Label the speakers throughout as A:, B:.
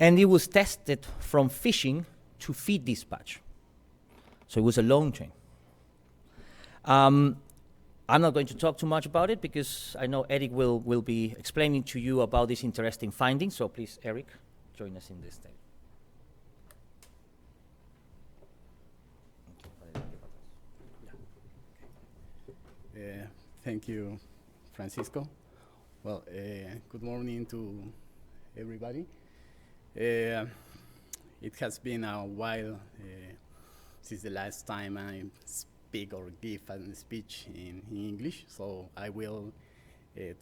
A: And it was tested from fishing to feed dispatch. So it was a long chain. I'm not going to talk too much about it because I know Eric will be explaining to you about this interesting finding. So please, Eric, join us in this day.
B: Thank you, Francisco. Well, good morning to everybody. It has been a while since the last time I speak or give a speech in English, so I will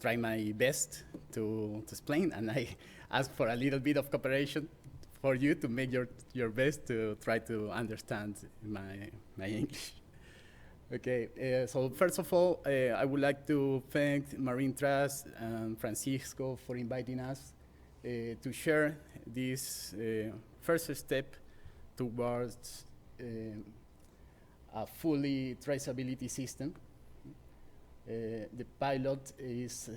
B: try my best to explain, and I ask for a little bit of cooperation for you to make your best to try to understand my English. Okay, so first of all, I would like to thank MarinTrust and Francisco for inviting us to share this first step towards a fully traceability system. The pilot is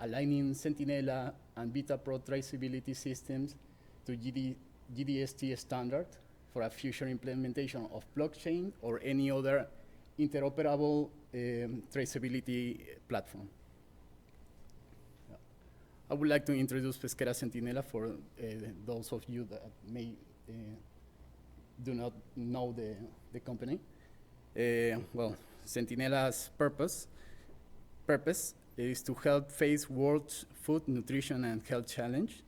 B: aligning Centinela and BetaPro traceability systems to GDST standard for a future implementation of blockchain or any other interoperable traceability platform. I would like to introduce Pesquera Centinela for those of you that may do not know the company. Well, Centinela's purpose is to help face world's food, nutrition, and health challenge.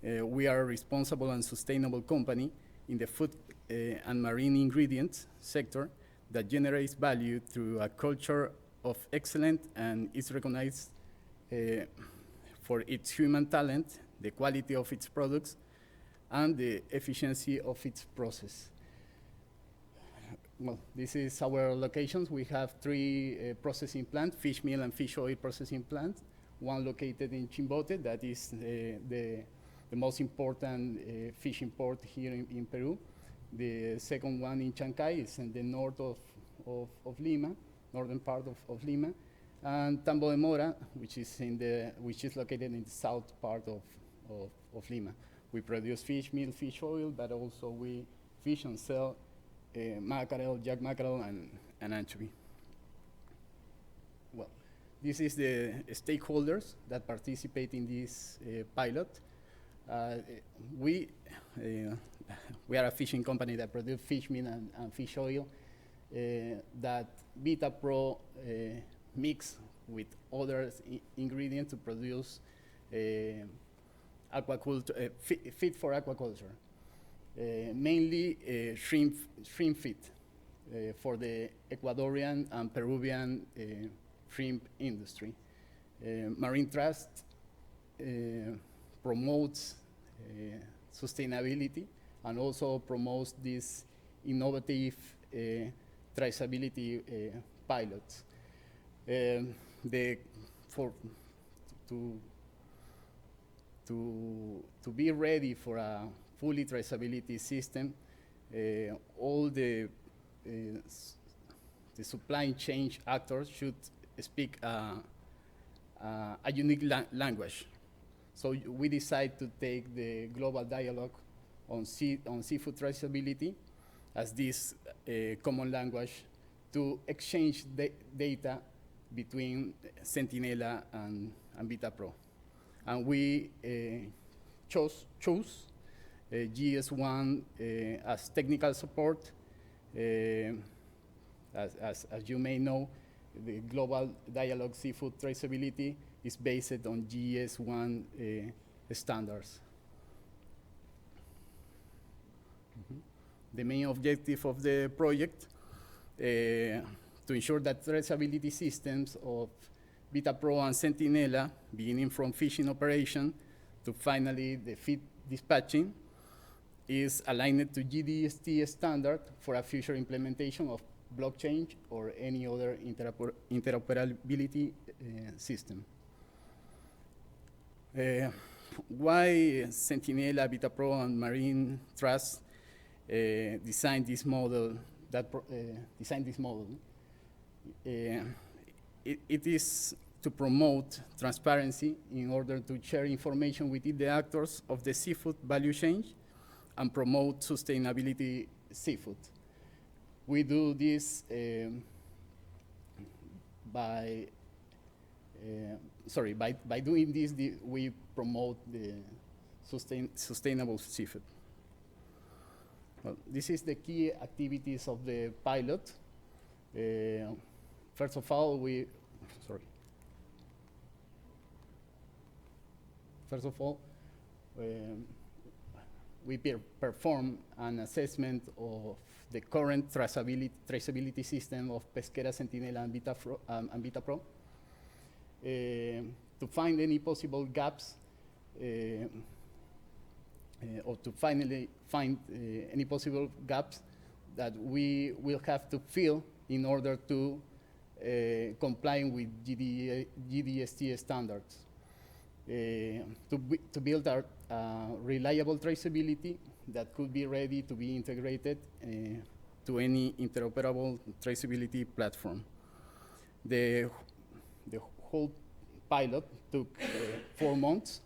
B: We are a responsible and sustainable company in the food and marine ingredients sector that generates value through a culture of excellence and is recognized for its human talent, the quality of its products, and the efficiency of its process. Well, this is our locations. We have 3 processing plants, fish meal and fish oil processing plants. One located in Chimbote, that is the most important fishing port here in Peru. The second one in Chancay is in the north of Lima, northern part of Lima, and Tambo de Mora, which is located in the south part of Lima. We produce fish meal, fish oil, but also we fish and sell mackerel, jack mackerel, and anchovy. Well, this is the stakeholders that participate in this pilot. We are a fishing company that produce fish meal and fish oil that BetaPro mix with other ingredients to produce aquaculture, feed for aquaculture. Mainly shrimp feed for the Ecuadorian and Peruvian shrimp industry. MarinTrust promotes sustainability and also promotes these innovative traceability pilots. To be ready for a fully traceability system, all the supply chain actors should speak a unique language. So we decide to take the global dialogue on seafood traceability as this common language to exchange data between Centinela and BetaPro. And we chose GS1 as technical support. As you may know, the global dialogue seafood traceability is based on GS1 standards. The main objective of the project to ensure that traceability systems of BetaPro and Centinela, beginning from fishing operation to finally the feed dispatching, is aligned to GDST standard for a future implementation of blockchain or any other interoperability system. Why Centinela, BetaPro, and MarinTrust designed this model? It is to promote transparency in order to share information within the actors of the seafood value chain and promote sustainability seafood. We do this by doing this, we promote the sustainable seafood. Well, this is the key activities of the pilot. First of all, we perform an assessment of the current traceability system of Pesquera Centinela and VitaPro to find any possible gaps or to finally find any possible gaps that we will have to fill in order to comply with GDST standards. To build our reliable traceability that could be ready to be integrated to any interoperable traceability platform. The whole pilot took 4 months.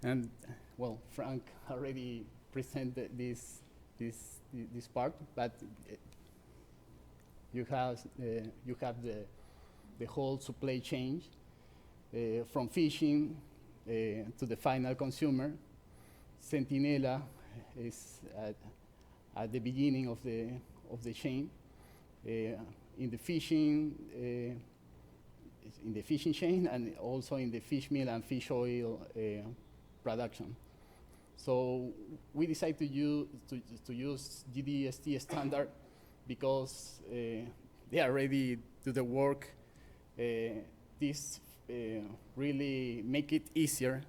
B: And well, Frank already presented this part, but you have the whole supply chain from fishing to the final consumer. Centinela is at the beginning of the chain. In the fishing chain and also in the fish meal and fish oil production. So we decided to use GDST standard because they are ready to the work. This really make it easier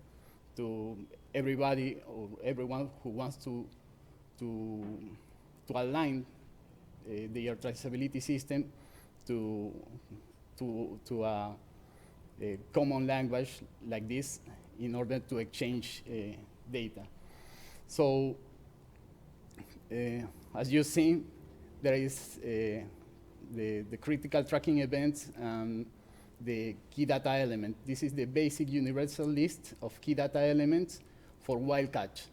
B: to everybody or everyone who wants to align their traceability system to a common language like this in order to exchange data. So as you've seen, there is the critical tracking events and the key data element. This is the basic universal list of key data elements for wild catch.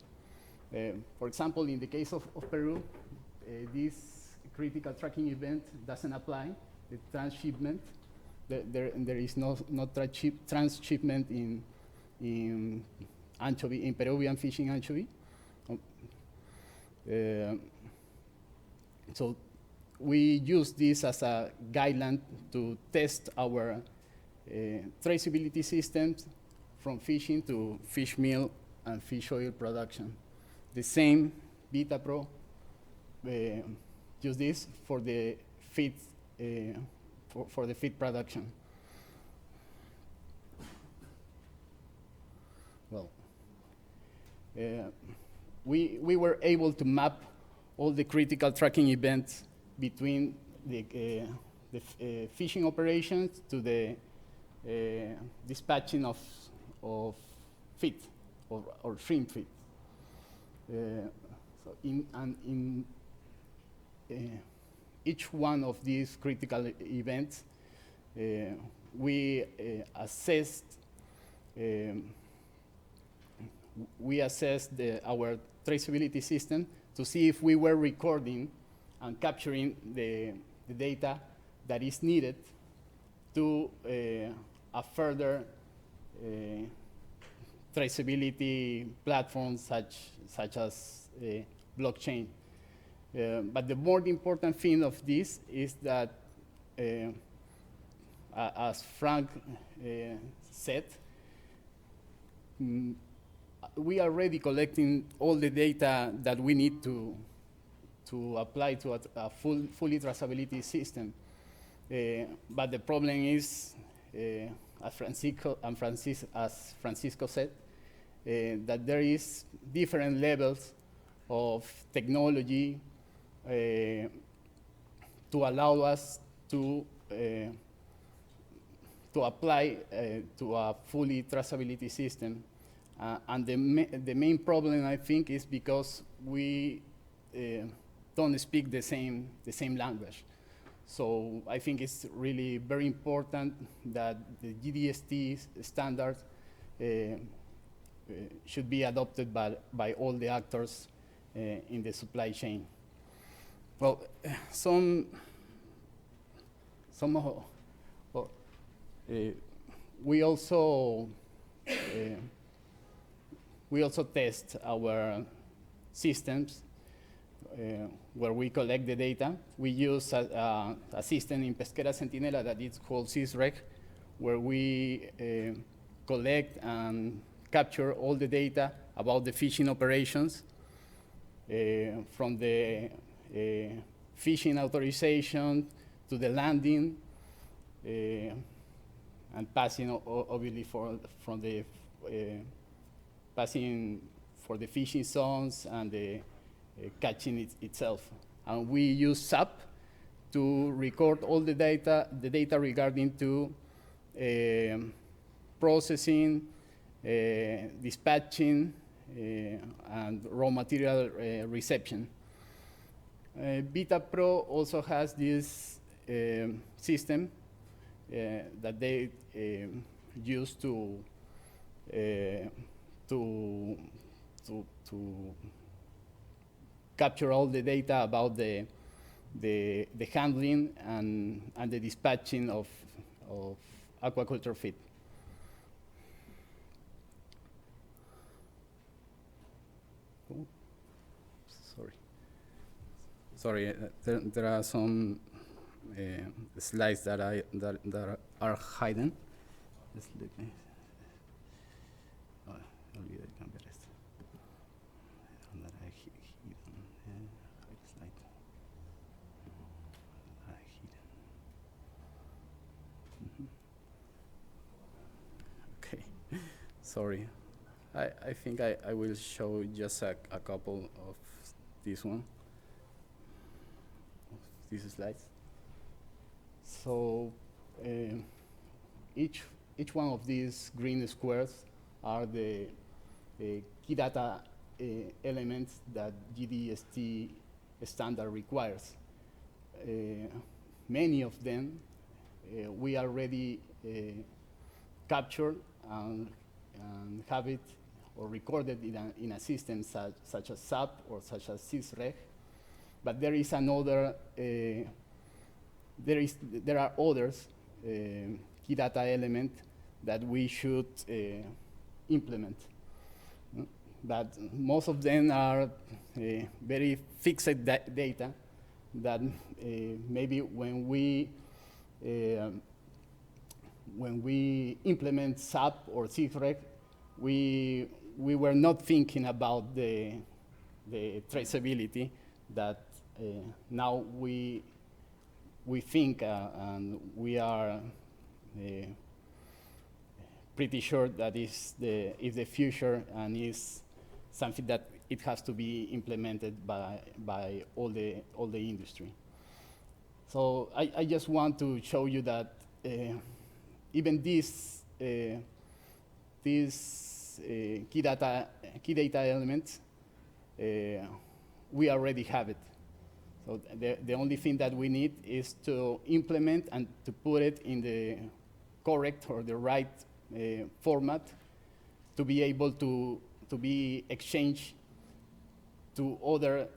B: For example, in the case of Peru, this critical tracking event doesn't apply. The transshipment, there is no transshipment in anchovy, in Peruvian fishing anchovy. So we use this as a guideline to test our traceability systems from fishing to fish meal and fish oil production. The same VitaPro use this for the feed for the feed production. Well, we were able to map all the critical tracking events between the fishing operations to the dispatching of feed or shrimp feed. So in each one of these critical events, we assessed our traceability system to see if we were recording and capturing the data that is needed to a further traceability platform such as blockchain. But the more important thing of this is that, as Frank said, we are already collecting all the data that we need to apply to a fully traceability system. But the problem is, as Francisco said, that there is different levels of technology to allow us to apply to a fully traceability system. And the main problem, I think, is because we don't speak the same language. So I think it's really very important that the GDST standard should be adopted by all the actors in the supply chain. Well, we also test our systems where we collect the data. We use a system in Pesquera Centinela that is called SysRec, where we collect and capture all the data about the fishing operations from the fishing authorization to the landing and passing obviously from the passing for the fishing zones and the catching itself. And we use SAP to record all the data regarding to processing, dispatching, and raw material reception. Beta Pro also has this system that they use to capture all the data about the handling and the dispatching of aquaculture feed. Oh, sorry, there are some slides that are hidden. Just let me. Olvidé cambiar esto. Okay, sorry. I think I will show just a couple of this one, of these slides. So each one of these green squares are the key data elements that GDST standard requires. Many of them we already captured and have it or recorded in a system such as SAP or such as SysRec. But there is another, there are others key data elements that we should implement. But most of them are very fixed data that maybe when we implement SAP or SysRec, we were not thinking about the traceability that now we think and we are pretty sure that is the future and is something that it has to be implemented by all the industry. So I just want to show you that even these key data elements, we already have it. So the only thing that we need is to implement and to put it in the correct or the right format to be able to be exchanged to other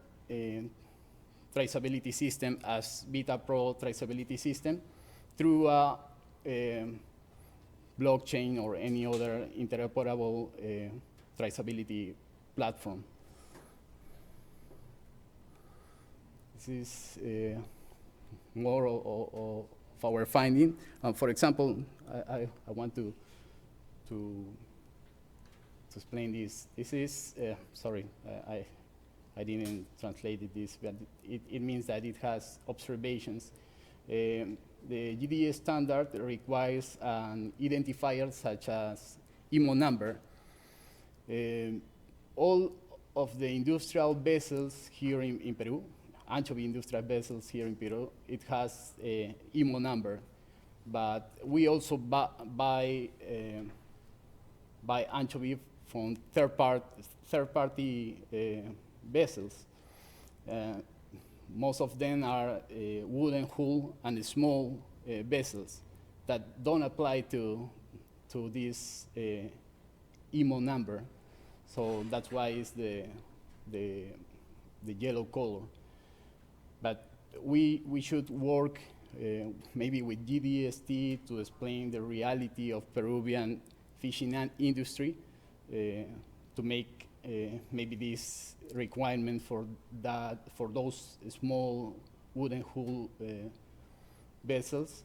B: traceability system as Beta Pro traceability system through a blockchain or any other interoperable traceability platform. This is more of our finding. For example, I want to explain this. This is, sorry, I didn't translate this, but it means that it has observations. The GDS standard requires an identifier such as IMO number. All of the industrial vessels here in Peru, anchovy industrial vessels here in Peru, it has a IMO number, but we also buy anchovy from third-party vessels. most of them are wooden hull and small vessels that don't apply to this IMO number. So that's why it's the yellow color. But we should work maybe with GDST to explain the reality of Peruvian fishing industry to make maybe this requirement for those small wooden hull vessels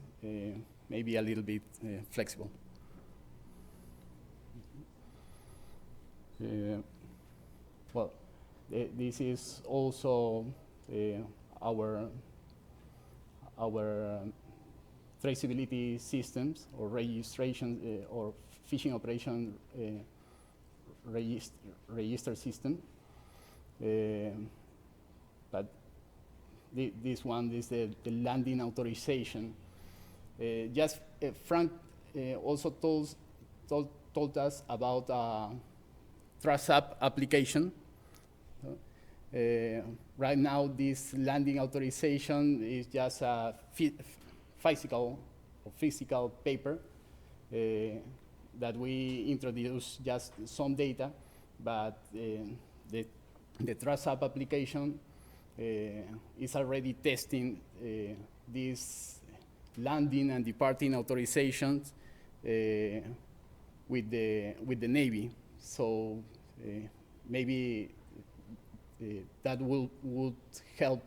B: maybe a little bit flexible. Well, this is also our traceability systems or registration or fishing operation register system. But this one is the landing authorization. Frank also told us about TrustApp application. Right now, this landing authorization is just a physical paper that we introduce just some data, but the TrustApp application is already testing these landing and departing authorizations with the Navy. So maybe that would help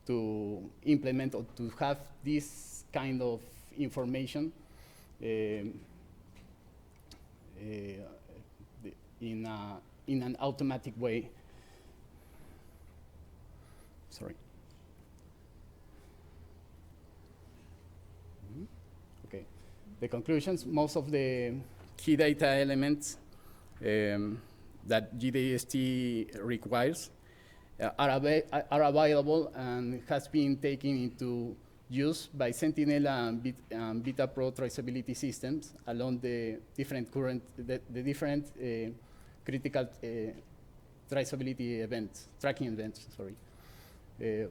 B: to implement or to have this kind of information in an automatic way. Sorry. Okay. The conclusions, most of the key data elements that GDST requires are available and has been taken into use by Centinela and Beta Pro traceability systems along the different critical traceability events, tracking events, sorry.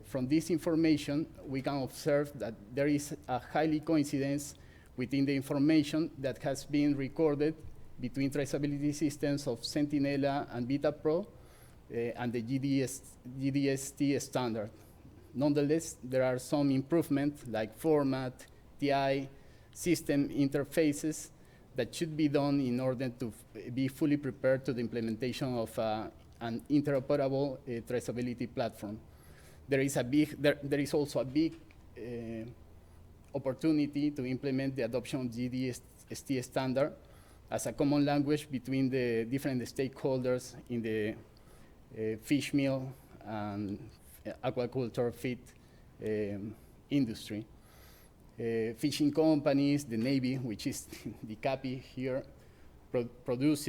B: From this information, we can observe that there is a highly coincidence within the information that has been recorded between traceability systems of Centinela and Beta Pro and the GDST standard. Nonetheless, there are some improvements like format, TI, system interfaces that should be done in order to be fully prepared to the implementation of an interoperable traceability platform. There is also a big opportunity to implement the adoption of GDST standard as a common language between the different stakeholders in the fish meal and aquaculture feed industry. Fishing companies, the Navy, which is the CAPI here, produce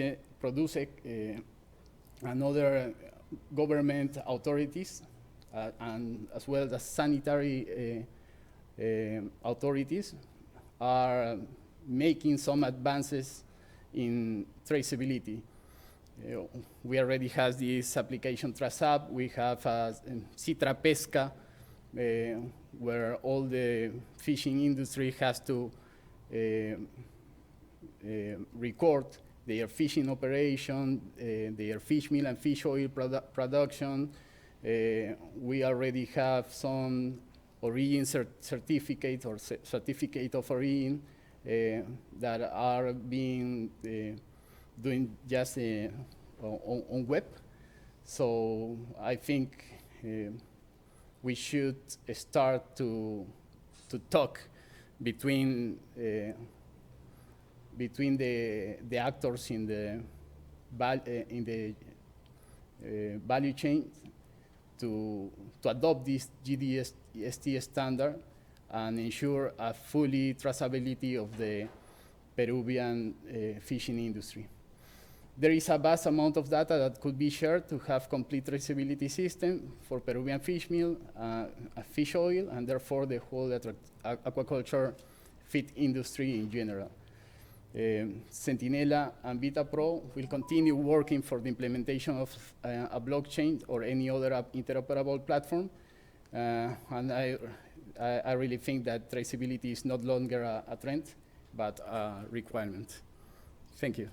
B: and other government authorities and as well as sanitary authorities are making some advances in traceability. We already have this application TrustApp. We have Citra Pesca, where all the fishing industry has to record their fishing operation, their fish meal and fish oil production. We already have some origin certificate or certificate of origin that are being doing just on web. So I think we should start to talk between the actors in the value chain to adopt this GDST standard and ensure a fully traceability of the Peruvian fishing industry. There is a vast amount of data that could be shared to have complete traceability system for Peruvian fish meal, fish oil, and therefore the whole aquaculture feed industry in general. Centinela and Beta Pro will continue working for the implementation of a blockchain or any other interoperable platform And I really think that traceability is no longer a trend, but a requirement. Thank you.